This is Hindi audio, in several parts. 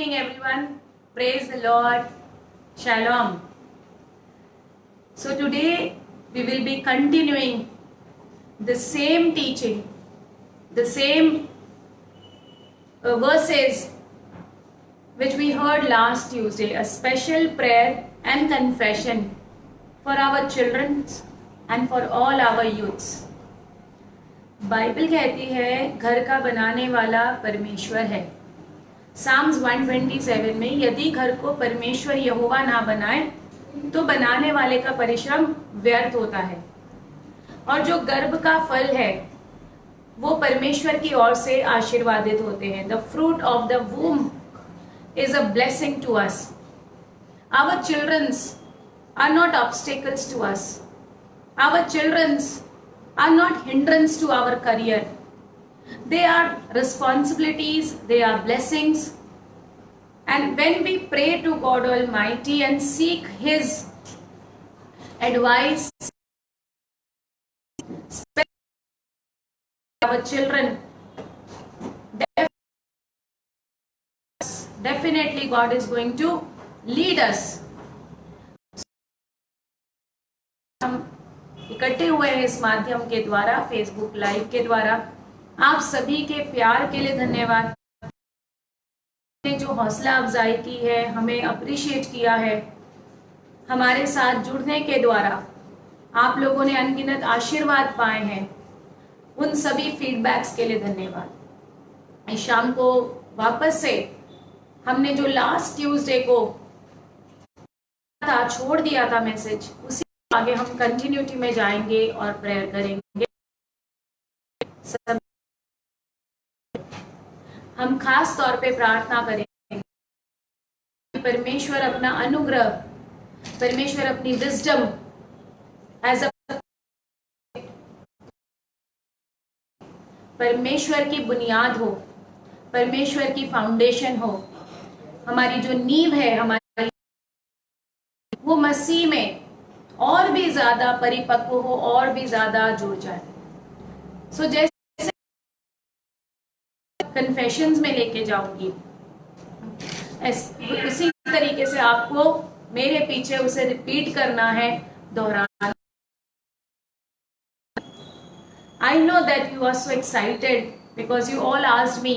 evening, everyone. Praise the Lord. Shalom. So today we will be continuing the same teaching, the same verses which we heard last Tuesday, a special prayer and confession for our children and for all our youths. Bible कहती है घर का बनाने वाला परमेश्वर है। साम्स 127 में यदि घर को परमेश्वर यहोवा ना बनाए तो बनाने वाले का परिश्रम व्यर्थ होता है। और जो गर्भ का फल है वो परमेश्वर की ओर से आशीर्वादित होते हैं। The fruit of the womb is a blessing to us. Our childrens are not obstacles to us. Our childrens are not hindrance to our career. They are responsibilities, they are blessings. And when we pray to God Almighty and seek His advice, our children, definitely God is going to lead us. इकट्ठे हुए हैं इस माध्यम के द्वारा, फेसबुक लाइव के द्वारा। आप सभी के प्यार के लिए धन्यवाद। ने जो हौसला अफजाई की है, हमें अप्रिशिएट किया है, हमारे साथ जुड़ने के द्वारा आप लोगों ने अनगिनत आशीर्वाद पाए हैं, उन सभी फीडबैक्स के लिए धन्यवाद। इस शाम को वापस से हमने जो लास्ट ट्यूसडे को छोड़ दिया था मैसेज, उसी आगे हम कंटिन्यूटी में जाएंगे और प्रेयर करेंगे। हम खास तौर पे प्रार्थना करेंगे परमेश्वर अपना अनुग्रह, परमेश्वर अपनी विजडम एज अ परमेश्वर की बुनियाद हो, परमेश्वर की फाउंडेशन हो, हमारी जो नींव है हमारी वो मसीह में और भी ज्यादा परिपक्व हो और भी ज्यादा जुड़ जाए। सो जैसे कन्फेशंस में लेके जाऊंगी, उसी तरीके से आपको मेरे पीछे उसे रिपीट करना है, दोहराना। I know that you are so excited because you all asked me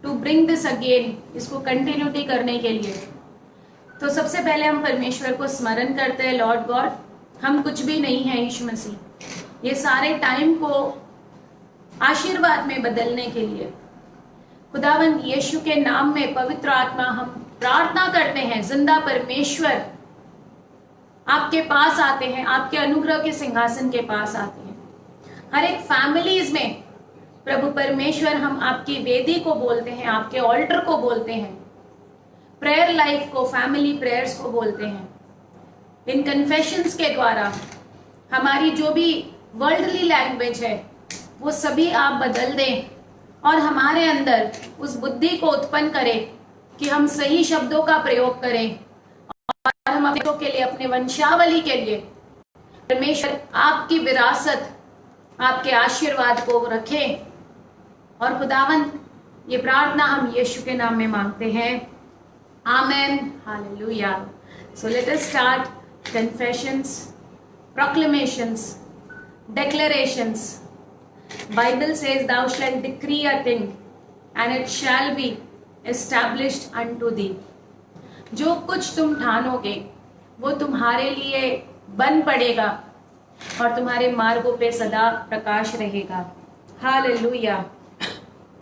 to bring this again, इसको कंटिन्यूटी करने के लिए। तो सबसे पहले हम परमेश्वर को स्मरण करते हैं, लॉर्ड गॉड, हम कुछ भी नहीं है यीशु मसीह, ये सारे टाइम को आशीर्वाद में बदलने के लिए खुदावन यीशु के नाम में पवित्र आत्मा हम प्रार्थना करते हैं। जिंदा परमेश्वर आपके पास आते हैं, आपके अनुग्रह के सिंहासन के पास आते हैं। हर एक फैमिलीज में प्रभु परमेश्वर हम आपकी वेदी को बोलते हैं, आपके ऑल्टर को बोलते हैं, प्रेयर लाइफ को, फैमिली प्रेयर्स को बोलते हैं। इन कन्फेशंस के द्वारा हमारी जो भी वर्ल्डली लैंग्वेज है वो सभी आप बदल दें और हमारे अंदर उस बुद्धि को उत्पन्न करें कि हम सही शब्दों का प्रयोग करें और हम अपने के लिए, अपने वंशावली के लिए परमेश्वर आपकी विरासत, आपके आशीर्वाद को रखें। और खुदावन ये प्रार्थना हम यीशु के नाम में मांगते हैं, Amen. Hallelujah. So let us start confessions, proclamations, declarations. Bible says, "Thou shalt decree a thing, and it shall be established unto thee." जो कुछ तुम ठानोगे वो तुम्हारे लिए बन पड़ेगा और तुम्हारे मार्गों पे सदा प्रकाश रहेगा। Hallelujah.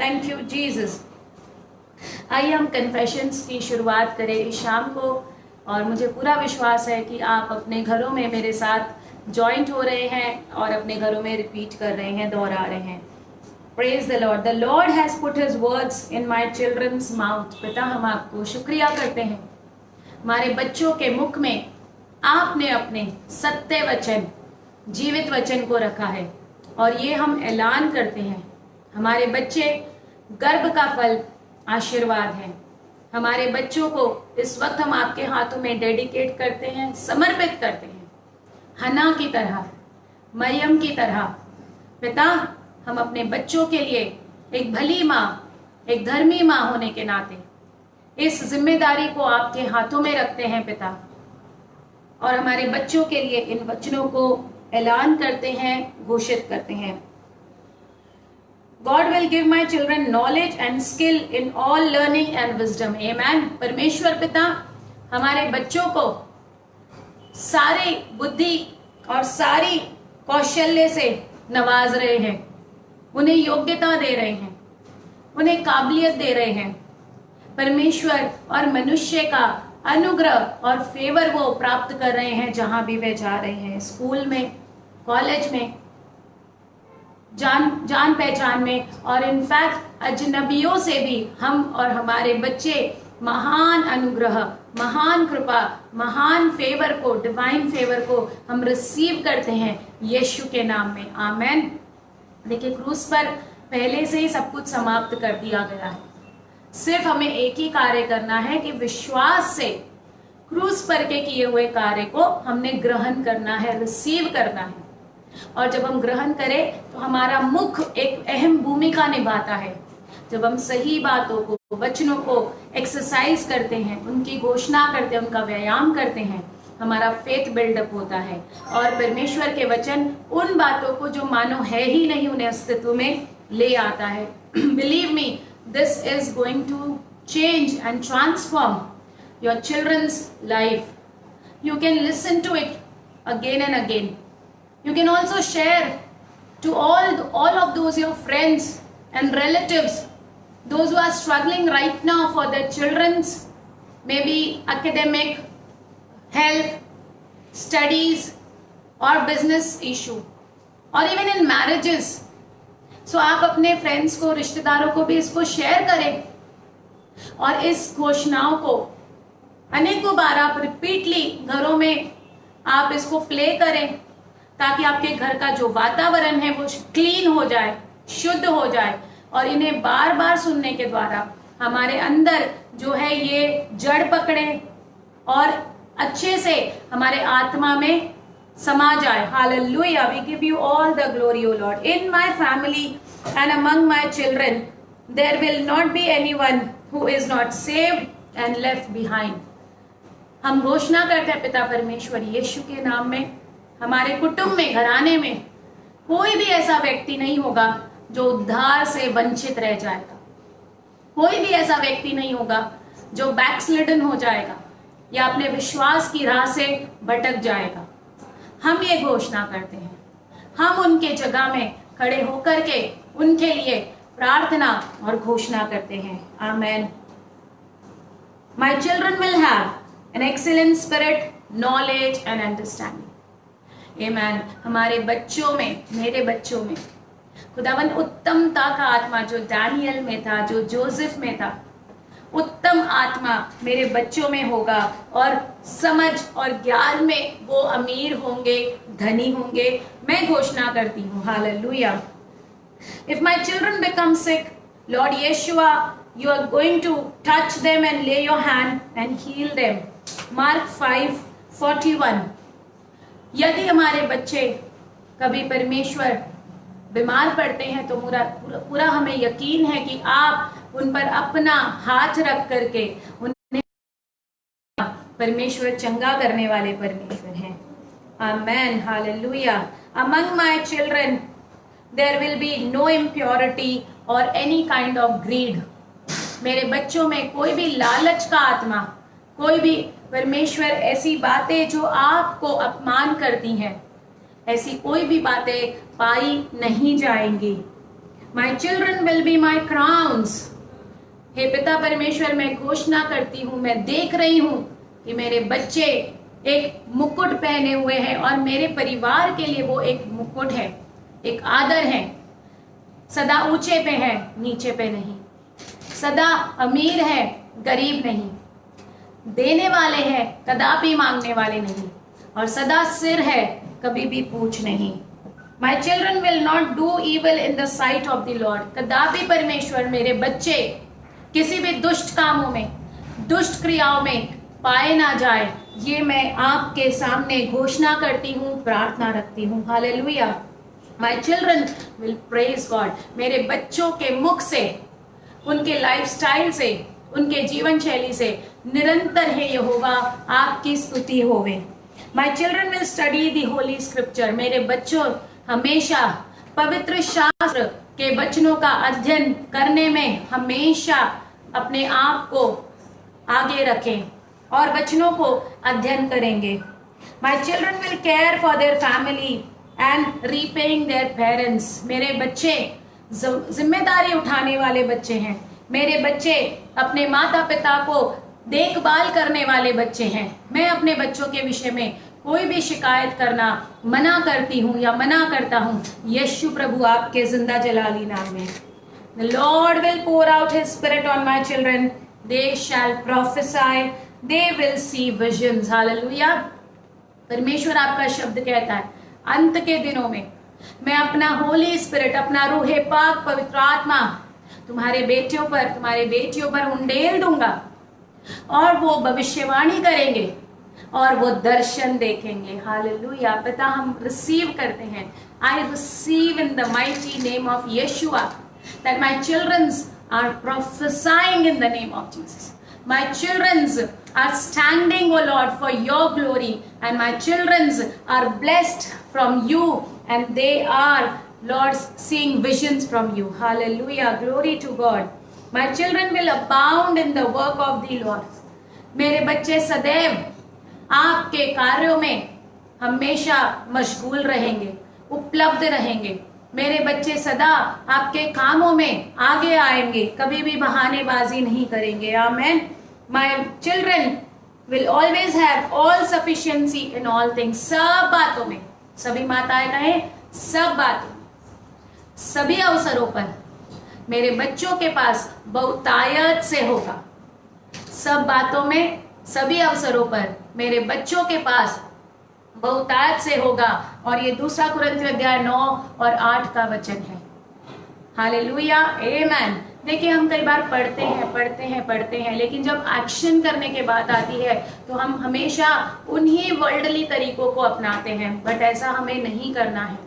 Thank you, Jesus. आइए हम कन्फेशंस की शुरुआत करें इस शाम को, और मुझे पूरा विश्वास है कि आप अपने घरों में मेरे साथ जॉइंट हो रहे हैं और अपने घरों में रिपीट कर रहे हैं, दोहरा रहे हैं। Praise the Lord. The Lord has put his words in my children's mouth. पिता, हम आपको शुक्रिया करते हैं, हमारे बच्चों के मुख में आपने अपने सत्य वचन, जीवित वचन को रखा है, और ये हम ऐलान करते हैं हमारे बच्चे गर्भ का फल आशीर्वाद है। हमारे बच्चों को इस वक्त हम आपके हाथों में डेडिकेट करते हैं, समर्पित करते हैं, हन्ना की तरह, मरियम की तरह। पिता, हम अपने बच्चों के लिए एक भली माँ, एक धर्मी माँ होने के नाते इस जिम्मेदारी को आपके हाथों में रखते हैं पिता, और हमारे बच्चों के लिए इन वचनों को ऐलान करते हैं, घोषित करते हैं। God will give my children knowledge and skill in all learning and wisdom. Amen. परमेश्वर पिता हमारे बच्चों को सारी बुद्धि और सारी कौशल्य से नवाज रहे हैं, उन्हें योग्यता दे रहे हैं, उन्हें काबिलियत दे रहे हैं। परमेश्वर और मनुष्य का अनुग्रह और फेवर वो प्राप्त कर रहे हैं जहां भी वे जा रहे हैं, स्कूल में, कॉलेज में, जान पहचान में, और इनफैक्ट अजनबियों से भी हम और हमारे बच्चे महान अनुग्रह, महान कृपा, महान फेवर को, डिवाइन फेवर को हम रिसीव करते हैं यीशु के नाम में। आमेन। देखिए, क्रूस पर पहले से ही सब कुछ समाप्त कर दिया गया है। सिर्फ हमें एक ही कार्य करना है कि विश्वास से क्रूस पर के किए हुए कार्य को हमने ग्रहण करना है, रिसीव करना है। और जब हम ग्रहण करें तो हमारा मुख एक अहम भूमिका निभाता है। जब हम सही बातों को, वचनों को एक्सरसाइज करते हैं, उनकी घोषणा करते हैं, उनका व्यायाम करते हैं, हमारा फेथ बिल्डअप होता है और परमेश्वर के वचन उन बातों को जो मानो है ही नहीं, उन्हें अस्तित्व में ले आता है। Believe me, this is going to change and transform your children's life. You can listen to it again and again. You can also share to all of those your friends and relatives, those who are struggling right now for their children's maybe academic, health, studies or business issue or even in marriages. So आप अपने friends को, रिश्तेदारों को भी इसको शेयर करें और इस घोषणाओं को अनेकों बार आप रिपीटली घरों में आप इसको प्ले करें, ताकि आपके घर का जो वातावरण है वो क्लीन हो जाए, शुद्ध हो जाए, और इन्हें बार बार सुनने के द्वारा हमारे अंदर जो है ये जड़ पकड़े और अच्छे से हमारे आत्मा में समा जाए। Hallelujah, we give you all the glory O Lord. In my family and among my children there will not be anyone who is not saved and left behind. हम घोषणा करते हैं पिता परमेश्वर यीशु के नाम में, हमारे कुटुंब में, घराने में कोई भी ऐसा व्यक्ति नहीं होगा जो उद्धार से वंचित रह जाएगा। कोई भी ऐसा व्यक्ति नहीं होगा जो बैकस्लिडन हो जाएगा या अपने विश्वास की राह से भटक जाएगा। हम ये घोषणा करते हैं, हम उनके जगह में खड़े होकर के उनके लिए प्रार्थना और घोषणा करते हैं। Amen. My children will have an excellent spirit, knowledge and understanding. Amen. हमारे बच्चों में, मेरे बच्चों में खुदावन उत्तमता का आत्मा जो डैनियल में था, जो जोसेफ में था, उत्तम आत्मा मेरे बच्चों में होगा और समझ और ज्ञान में वो अमीर होंगे, धनी होंगे। मैं घोषणा करती हूँ, hallelujah. If my children become sick, Lord Yeshua, you are going to touch them and lay your hand and heal them. Mark 5:41। यदि हमारे बच्चे कभी परमेश्वर बीमार पड़ते हैं तो पूरा हमें यकीन है कि आप उन पर अपना हाथ रख करके उन्हें, परमेश्वर चंगा करने वाले परमेश्वर हैं। Amen, hallelujah. Among my children there will be no impurity or any kind of greed. मेरे बच्चों में कोई भी लालच का आत्मा, कोई भी परमेश्वर ऐसी बातें जो आपको अपमान करती हैं, ऐसी कोई भी बातें पाई नहीं जाएंगी। My children will be my crowns. हे पिता परमेश्वर, मैं घोषणा करती हूँ, मैं देख रही हूँ कि मेरे बच्चे एक मुकुट पहने हुए हैं और मेरे परिवार के लिए वो एक मुकुट है, एक आदर है। सदा ऊंचे पे है, नीचे पे नहीं। सदा अमीर है, गरीब नहीं। देने वाले हैं, कदापि मांगने वाले नहीं। और सदा सिर है, कभी भी पूछ नहीं। माई children will not do evil in the site of the Lord. कदापि परमेश्वर मेरे बच्चे किसी भी दुष्ट कामों में, दुष्ट क्रियाओं में पाए ना जाए, ये मैं आपके सामने घोषणा करती हूँ, प्रार्थना रखती हूँ। Hallelujah. My children will praise God. मेरे बच्चों के मुख से, उनके लाइफस्टाइल से, उनके जीवन शैली से निरंतर है यहोवा आपकी स्तुति होवे। माई children will study the Holi scripture, मेरे बच्चों हमेशा पवित्र शास्त्र के वचनों का अध्ययन करने में हमेशा अपने आप को आगे रखें और वचनों को अध्ययन करेंगे। माई children will care for their family and repaying their parents, मेरे बच्चे जिम्मेदारी उठाने वाले बच्चे हैं। मेरे बच्चे अपने माता पिता को देखभाल करने वाले बच्चे हैं। मैं अपने बच्चों के विषय में कोई भी शिकायत करना मना करती हूँ या मना करता हूँ यीशु प्रभु आपके जिंदा जलाली नाम में। The Lord will pour out His Spirit on my children. They shall prophesy. They will see visions. Hallelujah. परमेश्वर आपका शब्द कहता है अंत के दिनों में मैं अपना होली स्पिरिट, अपना रूहे पाक पवित्र आत्मा तुम्हारे बेटियों पर, तुम्हारे बेटियों पर उंडेल दूंगा और वो भविष्यवाणी करेंगे और वो दर्शन देखेंगे। हालेलुया। पिता हम रिसीव करते हैं। I receive in the mighty name of Yeshua that my children are prophesying in the name of Jesus. My children are standing, O Lord, for your glory, and my children are blessed from you, and they are, Lord, seeing visions from you. Hallelujah. Glory to God. My children will abound in the work of the Lord. मेरे बच्चे सदैव आपके कार्यों में हमेशा मशगूल रहेंगे, उपलब्ध रहेंगे। मेरे बच्चे सदा आपके कामों में आगे आएंगे, कभी भी बहानेबाजी नहीं करेंगे। Amen. My children will always have all sufficiency in all things, सब बातों में, सभी माताएं कहें सब बातों, सभी अवसरों पर मेरे बच्चों के पास बहुतायत से होगा। सब बातों में, सभी अवसरों पर मेरे बच्चों के पास बहुतायत से होगा। और ये 2 कुरिन्थियों अध्याय 9 और 8 का वचन है। हालेलुया। आमेन। देखिए हम कई बार पढ़ते हैं लेकिन जब एक्शन करने के बात आती है तो हम हमेशा उन्हीं वर्ल्डली तरीकों को अपनाते हैं, बट ऐसा हमें नहीं करना है।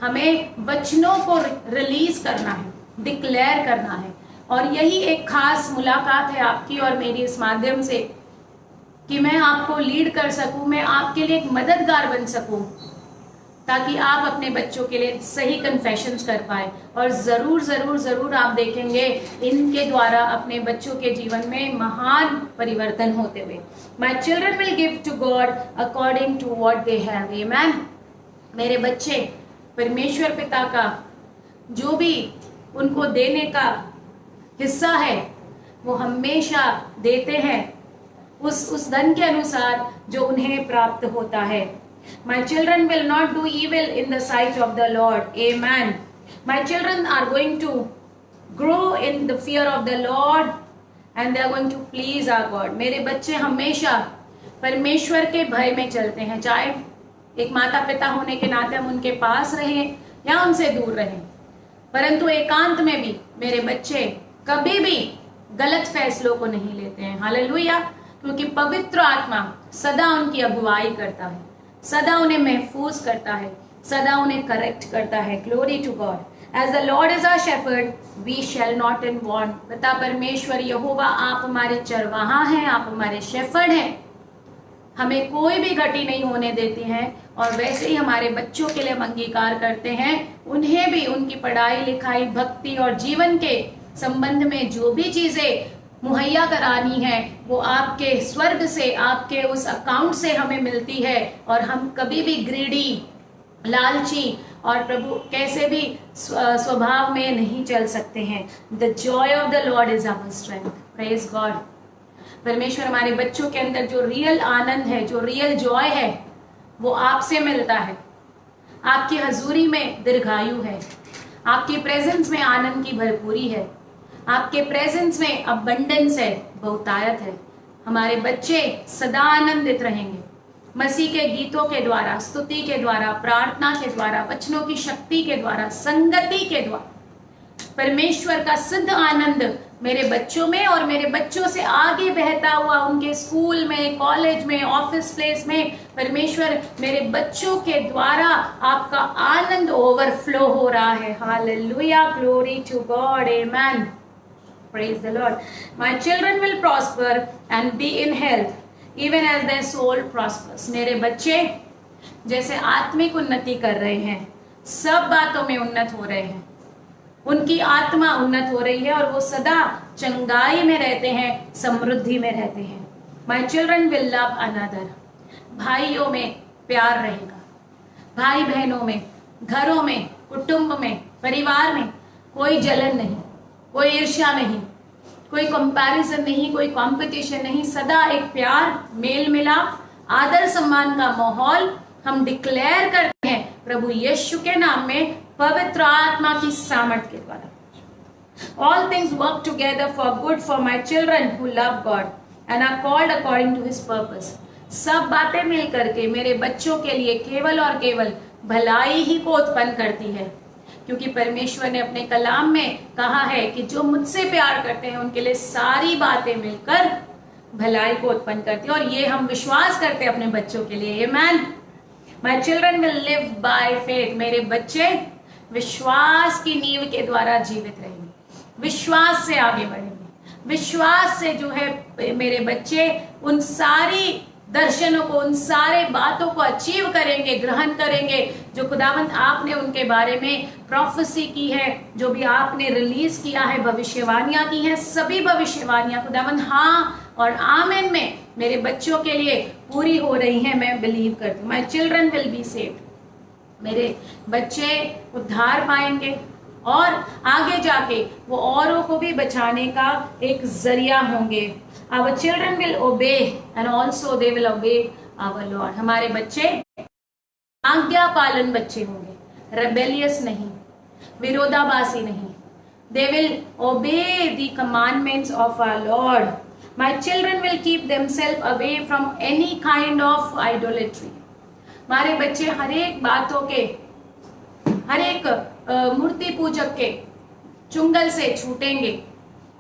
हमें वचनों को रिलीज करना है, डिक्लेयर करना है। और यही एक खास मुलाकात है आपकी और मेरी इस माध्यम से कि मैं आपको लीड कर सकूं, मैं आपके लिए एक मददगार बन सकूं, ताकि आप अपने बच्चों के लिए सही कन्फेशंस कर पाए। और जरूर जरूर जरूर आप देखेंगे इनके द्वारा अपने बच्चों के जीवन में महान परिवर्तन होते हुए। My children will give to God according to what they have. Amen. मेरे बच्चे परमेश्वर पिता का जो भी उनको देने का हिस्सा है वो हमेशा देते हैं उस धन के अनुसार जो उन्हें प्राप्त होता है। My children will not do evil in the sight of the Lord. Amen. My children are going to grow in the fear of the Lord and they are going to please our God. मेरे बच्चे हमेशा परमेश्वर के भय में चलते हैं, चाहे एक माता पिता होने के नाते हम उनके पास रहें या उनसे दूर रहें, परंतु एकांत में भी मेरे बच्चे कभी भी गलत फैसलों को नहीं लेते हैं। हालेलुया। क्योंकि पवित्र आत्मा सदा उनकी अगुवाई करता है, सदा उन्हें महफूज करता है, सदा उन्हें करेक्ट करता है। Glory to God. As the Lord is our shepherd we shall not in want. पिता परमेश्वर यहोवा आप हमारे चरवाहा हैं, आप हमारे शेफर्ड हैं, हमें कोई भी घटी नहीं होने देते हैं। और वैसे ही हमारे बच्चों के लिए हम अंगीकार करते हैं, उन्हें भी उनकी पढ़ाई लिखाई, भक्ति और जीवन के संबंध में जो भी चीजें मुहैया करानी है वो आपके स्वर्ग से, आपके उस अकाउंट से हमें मिलती है। और हम कभी भी ग्रीडी, लालची और प्रभु कैसे भी स्वभाव में नहीं चल सकते हैं। The joy of the Lord is our strength. Praise God. परमेश्वर हमारे बच्चों के अंदर जो रियल आनंद है, जो रियल जॉय है, वो आपसे मिलता है। आपकी हजूरी में दीर्घायु है, आपकी प्रेजेंस में आनंद की भरपूरी है, आपके प्रेजेंस में अबंडेंस है, बहुतायत है। हमारे बच्चे सदा आनंदित रहेंगे मसीह के गीतों के द्वारा, स्तुति के द्वारा, प्रार्थना के द्वारा, वचनों की शक्ति के द्वारा, संगति के द्वारा। परमेश्वर का सिद्ध आनंद मेरे बच्चों में और मेरे बच्चों से आगे बहता हुआ उनके स्कूल में, कॉलेज में, ऑफिस प्लेस में, परमेश्वर मेरे बच्चों के द्वारा आपका आनंद ओवरफ्लो हो रहा है। Hallelujah. Glory to God. Amen. Praise the Lord. My children will prosper and be in health, even as their soul prospers. मेरे बच्चे जैसे आत्मिक उन्नति कर रहे हैं, सब बातों में उन्नत हो रहे हैं, उनकी आत्मा उन्नत हो रही है और वो सदा चंगाई में रहते हैं, समृद्धि में रहते हैं. My children will love another. भाइयों में प्यार रहेगा, भाई बहनों में, घरों में, कुटुंब में, परिवार में कोई जलन नहीं, कोई ईर्ष्या नहीं, कोई कंपैरिजन नहीं, कोई कंपटीशन नहीं. सदा एक प्यार, मेल मिलाप, आदर सम्मान का माहौल हम डिक्लेयर करते हैं प्रभु यीशु के नाम में, पवित्र आत्मा की सामर्थ के द्वारा. All things work together for good for my children who love God and are called according to His purpose. सब बातें मिल करके मेरे बच्चों के लिए केवल और केवल भलाई ही को उत्पन्न करती है, क्योंकि परमेश्वर ने अपने कलाम में कहा है कि जो मुझसे प्यार करते हैं उनके लिए सारी बातें मिलकर भलाई को उत्पन्न करती है. और ये हम विश्वास करते हैं अपने बच्चों के लिए. Amen. My children will live by faith. मेरे बच्चे विश्वास की नींव के द्वारा जीवित रहेंगे, विश्वास से आगे बढ़ेंगे, विश्वास से जो है मेरे बच्चे उन सारी दर्शनों को, उन सारे बातों को अचीव करेंगे, ग्रहण करेंगे जो खुदावंत आपने उनके बारे में प्रोफेसी की है, जो भी आपने रिलीज किया है, भविष्यवाणियां की हैं, सभी भविष्यवाणियां खुदावंत हाँ और आमेन में मेरे बच्चों के लिए पूरी हो रही हैं. मैं बिलीव करती हूँ. My children will be saved. मेरे बच्चे उद्धार पाएंगे और आगे जाके वो औरों को भी बचाने का एक जरिया होंगे. Our children will obey and also they will obey our Lord. हमारे बच्चे आज्ञा पालन बच्चे होंगे, rebellious नहीं, विरोधाभासी नहीं. They will obey the commandments of our Lord. My children will keep themselves away from any kind of idolatry. हमारे बच्चे हर एक बातों के, हर एक मूर्ति पूजक के चुंगल से छूटेंगे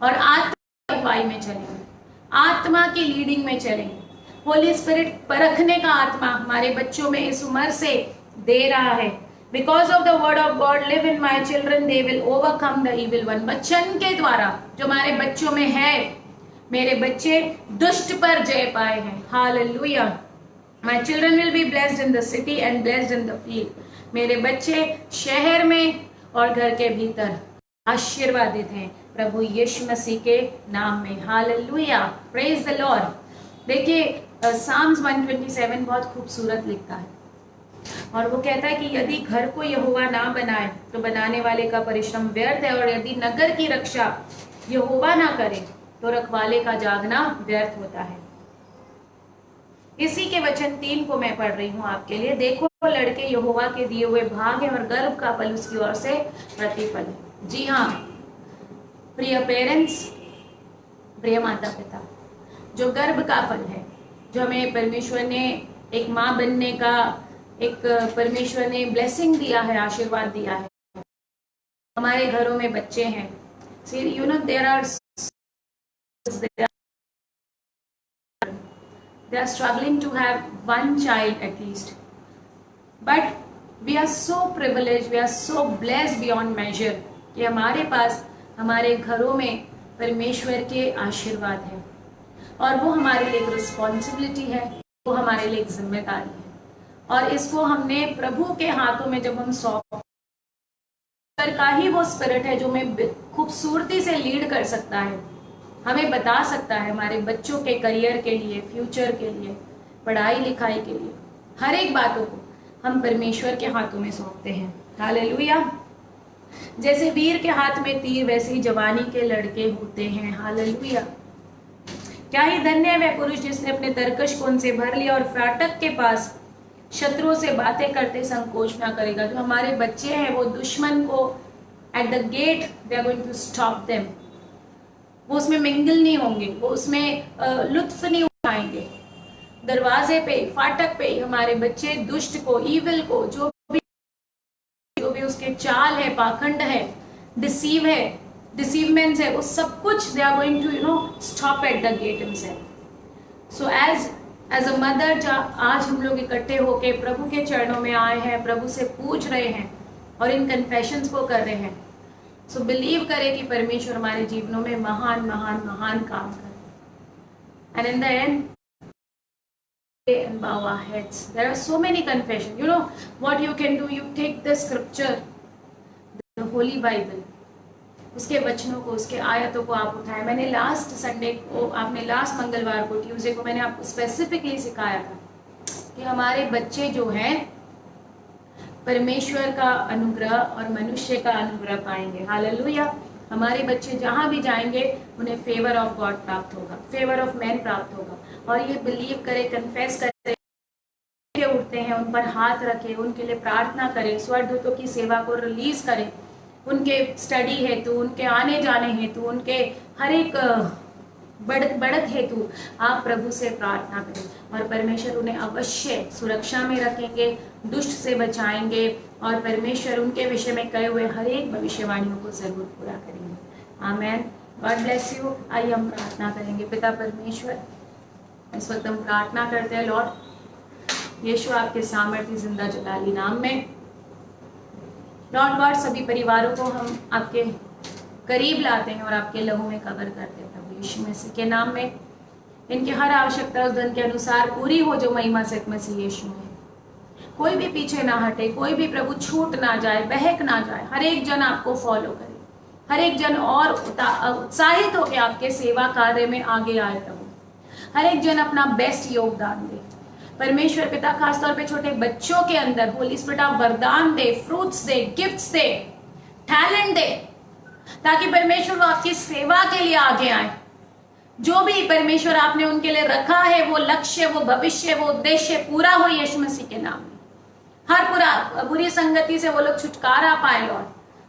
और आत्मा अगुवाई में चलेंगे, आत्मा की लीडिंग में चलेंगे. होली स्पिरिट परखने का आत्मा हमारे बच्चों में इस उम्र से दे रहा है. Because of the word of God live in my children they will overcome the evil one. वचन के द्वारा जो हमारे बच्चों में है, मेरे बच्चे दुष्ट पर जय पाए हैं. Hallelujah. My children will be blessed in the city and blessed in the field. मेरे बच्चे शहर में और घर के भीतर आशीर्वादित हैं प्रभु यीशु मसीह के नाम में. हालेलुया. Praise the Lord. देखिए साम्स 127 बहुत खूबसूरत लिखता है और वो कहता है कि यदि घर को यहोवा ना बनाए तो बनाने वाले का परिश्रम व्यर्थ है, और यदि नगर की रक्षा यहोवा ना करे तो रखवाले का जागना व्यर्थ होता है. इसी के वचन 3 को मैं पढ़ रही हूँ आपके लिए. देखो लड़के यहोवा के दिए हुए भाग है और गर्भ का फल उसकी ओर से प्रतिफल है. जी हाँ प्रिय पेरेंट्स, प्रिय माता पिता, जो गर्भ का फल है, जो हमें परमेश्वर ने एक माँ बनने का एक परमेश्वर ने ब्लेसिंग दिया है, आशीर्वाद दिया है. हमारे घरों में बच्चे हैं. See, you know, they are struggling to have one child at least, but we are so privileged, we are so blessed beyond measure कि हमारे पास हमारे घरों में परमेश्वर के आशीर्वाद है और वो हमारे लिए एक रिस्पॉन्सिबिलिटी है, वो हमारे लिए एक जिम्मेदारी है. और इसको हमने प्रभु के हाथों में जब हम सौंप का ही वो स्पिरिट है जो हमें खूबसूरती से लीड कर सकता है, हमें बता सकता है हमारे बच्चों के करियर के लिए, फ्यूचर के लिए, पढ़ाई लिखाई के लिए, हर एक बातों को हम परमेश्वर के हाथों में सौंपते हैं. हालेलुया. जैसे वीर के हाथ में तीर वैसे ही जवानी के लड़के होते हैं. हालेलुया. क्या ही धन्य है वह पुरुष जिसने अपने तरकश को उनसे भर लिया और फाटक के पास शत्रुओं से बातें करते संकोच ना करेगा. जो हमारे बच्चे हैं वो दुश्मन को at the gate they are going to stop them. वो उसमें मिंगल नहीं होंगे, वो उसमें लुत्फ नहीं उठाएंगे. दरवाजे पे, फाटक पे हमारे बच्चे दुष्ट को, ईविल को, जो भी उसके चाल है, पाखंड है, डिसीव है, डिसीवमेंट्स है, वो सब कुछ they are going to stop at the gate himself. So as a mother आज हम लोग इकट्ठे होके प्रभु के चरणों में आए हैं, प्रभु से पूछ रहे हैं और इन कन्फेशंस को कर रहे हैं. सो बिलीव करें कि परमेश्वर हमारे जीवनों में महान महान महान काम करे। And in the end and bow our heads. There are so many confessions. You know what you can do? You take the scripture, the Holy Bible, उसके वचनों को, उसके आयतों को आप उठाएं। मैंने लास्ट संडे को, आपने लास्ट मंगलवार को, ट्यूसडे को मैंने आपको स्पेसिफिकली सिखाया था कि हमारे बच्चे जो हैं परमेश्वर का अनुग्रह और मनुष्य का अनुग्रह पाएंगे। हालेलुया। हमारे बच्चे जहाँ भी जाएंगे उन्हें फेवर ऑफ गॉड प्राप्त होगा, फेवर ऑफ मैन प्राप्त होगा। और ये बिलीव करें, कन्फेस करें, उठते हैं उन पर हाथ रखें, उनके लिए प्रार्थना करें, स्वर्गदूतों की सेवा को रिलीज करें, उनके स्टडी हेतु, उनके आने जाने हेतु, उनके हर एक बढ़त हेतु आप प्रभु से प्रार्थना करें और परमेश्वर उन्हें अवश्य सुरक्षा में रखेंगे, दुष्ट से बचाएंगे और परमेश्वर उनके विषय में कहे हुए हर एक भविष्यवाणियों को जरूर पूरा करेंगे। आमेन। God bless you. आइए हम प्रार्थना करेंगे। पिता परमेश्वर, इस वक्त हम प्रार्थना करते हैं लॉर्ड यीशु आपके सामर्थ्य जिंदा जलाली नाम में। लॉर्ड गॉड, सभी परिवारों को हम आपके करीब लाते हैं और आपके लहू में कवर करते हैं प्रभु यीशु मसीह के नाम में। इनकी हर आवश्यकता उस धन के अनुसार पूरी हो जो महिमा से मसीह यीशु में। कोई भी पीछे ना हटे, कोई भी प्रभु छूट ना जाए, बहक ना जाए। हर एक जन आपको फॉलो करे, हर एक जन और उत्साहित होकर आपके सेवा कार्य में आगे आए प्रभु। हर एक जन अपना बेस्ट योगदान दे परमेश्वर पिता। खासतौर पे छोटे बच्चों के अंदर होली स्पिरिट आप वरदान दे, फ्रूट्स दे, गिफ्ट्स दे, टैलेंट दे, ताकि परमेश्वर वो आपकी सेवा के लिए आगे आए। जो भी परमेश्वर आपने उनके लिए रखा है, वो लक्ष्य, वो भविष्य, वो उद्देश्य पूरा हो यीशु मसीह के नाम में। हर बुरी संगति से वो लोग छुटकारा पाए लॉर्ड,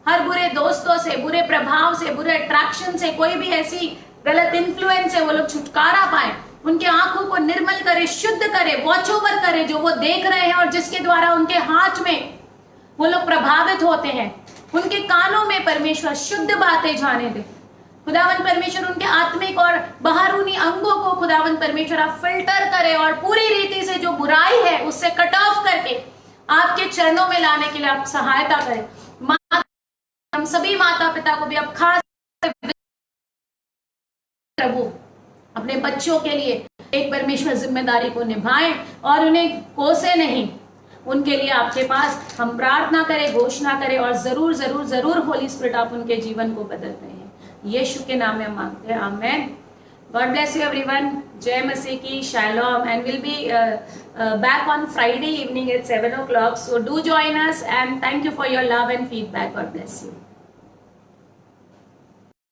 हर बुरे दोस्तों से, बुरे प्रभाव से, बुरे अट्रैक्शन से, कोई भी ऐसी गलत इन्फ्लुएंस से वो लोग छुटकारा पाए। उनके आंखों को निर्मल करे, शुद्ध करे, वॉच ओवर करे जो वो देख रहे हैं और जिसके द्वारा उनके हाथ में वो लोग प्रभावित होते हैं। उनके कानों में परमेश्वर शुद्ध बातें जाने दे खुदावन परमेश्वर। उनके आत्मिक और बाहरूनी अंगों को खुदावन परमेश्वर आप फिल्टर करे और पूरी रीति से जो बुराई है उससे कट ऑफ करके आपके चरणों में लाने के लिए आप सहायता करें। हम सभी माता पिता को भी अब खास प्रभु अपने बच्चों के लिए एक परमेश्वर जिम्मेदारी को निभाएं और उन्हें कोसे नहीं। उनके लिए आपके पास हम प्रार्थना करें, घोषणा करें और जरूर जरूर जरूर होली स्पिरिट आप उनके जीवन को बदल रहे हैं। यीशु के नाम में मांगते हैं, amen. God bless you everyone. जय मसीह की। शालोम। And will be back on Friday evening at 7 o'clock. So do join us and thank you for your love and feedback. God bless you.